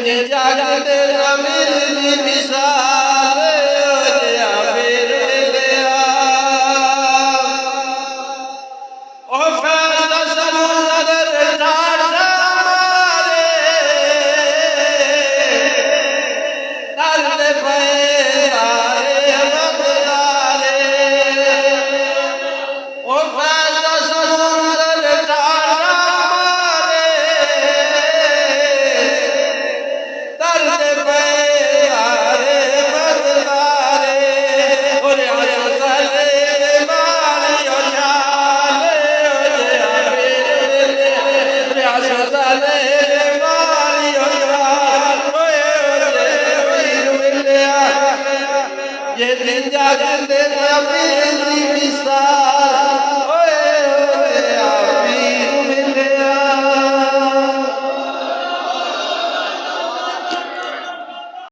दिन जागते अमीर दी मिसाल जिया मेरे लिया ओ फैज़ समुंदर ठाठा मारे दर्द पे यारे बदलारे ओ फैज़ समुंदर ठाठा मारे दर्द पे यारे बदलारे और आया तले मारियो जाले जिया मेरे लिया आया तले मारियो जाले जिया मेरे लिया ये दिन जागते अमीर